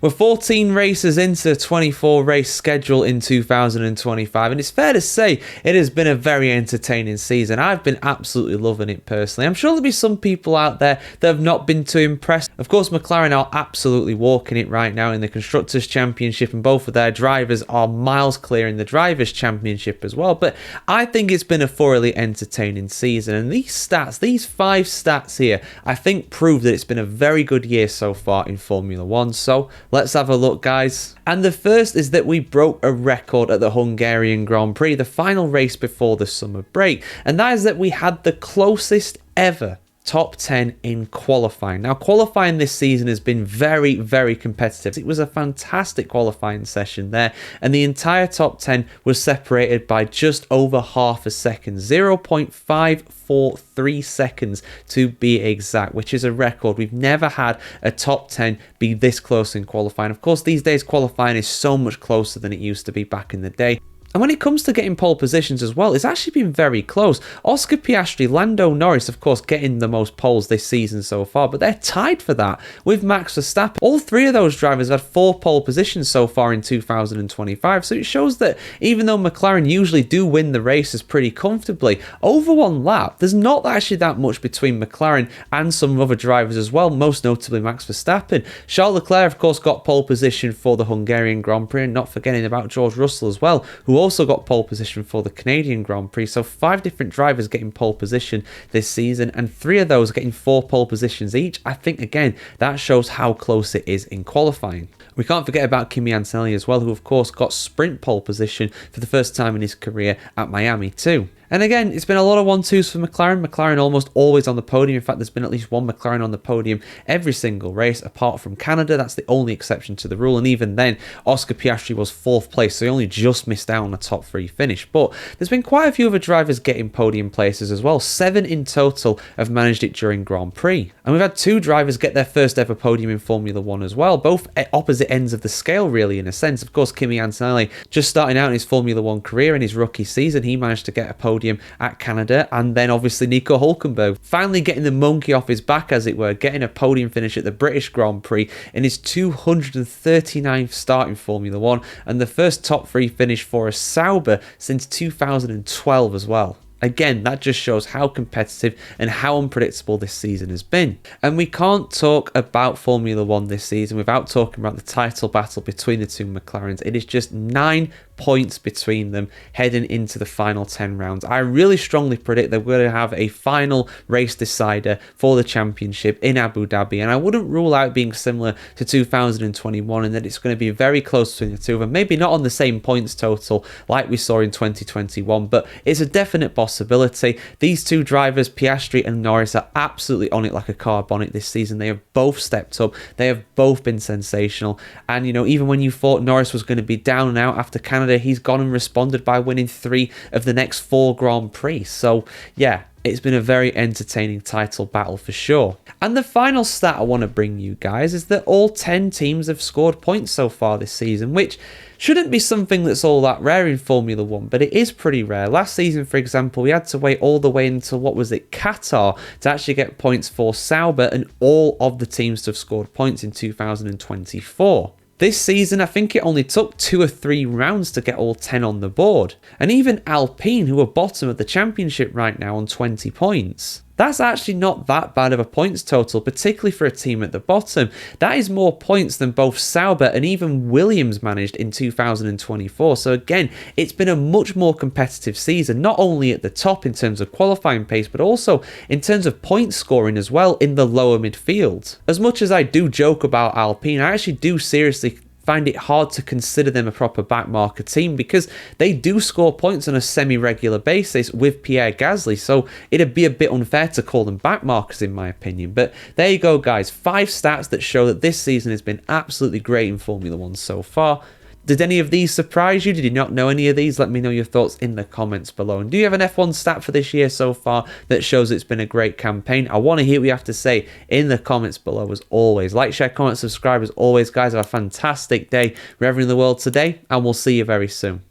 We're 14 races into the 24 race schedule in 2025, and it's fair to say it has been a very entertaining season. I've been absolutely loving it personally. I'm sure there'll be some people out there that have not been too impressed. Of course, McLaren are absolutely walking it right now in the Constructors' Championship, and both of their drivers are miles clear in the Drivers' Championship as well. But I think it's been a thoroughly entertaining season, and these stats, these 5 stats here, I think prove that it's been a very good year so far in Formula 1. So let's have a look, guys. And the first is that we broke a record at the Hungarian Grand Prix, the final race before the summer break, and that is that we had the closest ever top 10 in qualifying. Now, qualifying this season has been very, very competitive. It was a fantastic qualifying session there, and the entire top 10 was separated by just over half a second, 0.543 seconds to be exact, which is a record. We've never had a top 10 be this close in qualifying. Of course, these days qualifying is so much closer than it used to be back in the day. And when it comes to getting pole positions as well, it's actually been very close. Oscar Piastri, Lando Norris, of course, getting the most poles this season so far, but they're tied for that with Max Verstappen. All 3 of those drivers have had 4 pole positions so far in 2025, so it shows that even though McLaren usually do win the races pretty comfortably, over one lap, there's not actually that much between McLaren and some other drivers as well, most notably Max Verstappen. Charles Leclerc, of course, got pole position for the Hungarian Grand Prix, and not forgetting about George Russell as well, who also got pole position for the Canadian Grand Prix. So 5 different drivers getting pole position this season, and 3 of those getting 4 pole positions each. I think, again, that shows how close it is in qualifying. We can't forget about Kimi Antonelli as well, who of course got sprint pole position for the first time in his career at Miami too. And again, it's been a lot of 1-2s for McLaren. McLaren almost always on the podium. In fact, there's been at least one McLaren on the podium every single race, apart from Canada. That's the only exception to the rule. And even then, Oscar Piastri was 4th place, so he only just missed out on a top 3 finish. But there's been quite a few other drivers getting podium places as well. 7 in total have managed it during Grand Prix. And we've had 2 drivers get their first ever podium in Formula 1 as well, both at opposite ends of the scale, really, in a sense. Of course, Kimi Antonelli, just starting out in his Formula 1 career in his rookie season, he managed to get a podium at Canada, and then obviously Nico Hülkenberg finally getting the monkey off his back, as it were, getting a podium finish at the British Grand Prix in his 239th start in Formula 1, and the first top 3 finish for a Sauber since 2012 as well. Again, that just shows how competitive and how unpredictable this season has been. And we can't talk about Formula 1 this season without talking about the title battle between the 2 McLarens. It is just 9 points between them heading into the final 10 rounds. I really strongly predict that we're going to have a final race decider for the championship in Abu Dhabi, and I wouldn't rule out being similar to 2021 and that it's going to be very close between the 2 of them. Maybe not on the same points total like we saw in 2021, but it's a definite possibility. These 2 drivers, Piastri and Norris, are absolutely on it like a car bonnet this season. They have both stepped up. They have both been sensational. And, you know, even when you thought Norris was going to be down and out after Canada, he's gone and responded by winning 3 of the next 4 Grand Prix. So, yeah, it's been a very entertaining title battle for sure. And the final stat I want to bring you guys is that all 10 teams have scored points so far this season, which shouldn't be something that's all that rare in Formula 1, but it is pretty rare. Last season, for example, we had to wait all the way until, Qatar to actually get points for Sauber, and all of the teams to have scored points in 2024. This season, I think it only took 2 or 3 rounds to get all 10 on the board. And even Alpine, who are bottom of the championship right now on 20 points. That's actually not that bad of a points total, particularly for a team at the bottom. That is more points than both Sauber and even Williams managed in 2024. So again, it's been a much more competitive season, not only at the top in terms of qualifying pace, but also in terms of point scoring as well in the lower midfield. As much as I do joke about Alpine, I actually do seriously find it hard to consider them a proper backmarker team, because they do score points on a semi-regular basis with Pierre Gasly, so it'd be a bit unfair to call them backmarkers in my opinion. But there you go, guys, 5 stats that show that this season has been absolutely great in Formula 1 so far. Did any of these surprise you? Did you not know any of these? Let me know your thoughts in the comments below. And do you have an F1 stat for this year so far that shows it's been a great campaign? I want to hear what you have to say in the comments below as always. Like, share, comment, subscribe as always, guys. Have a fantastic day wherever in the world today, and we'll see you very soon.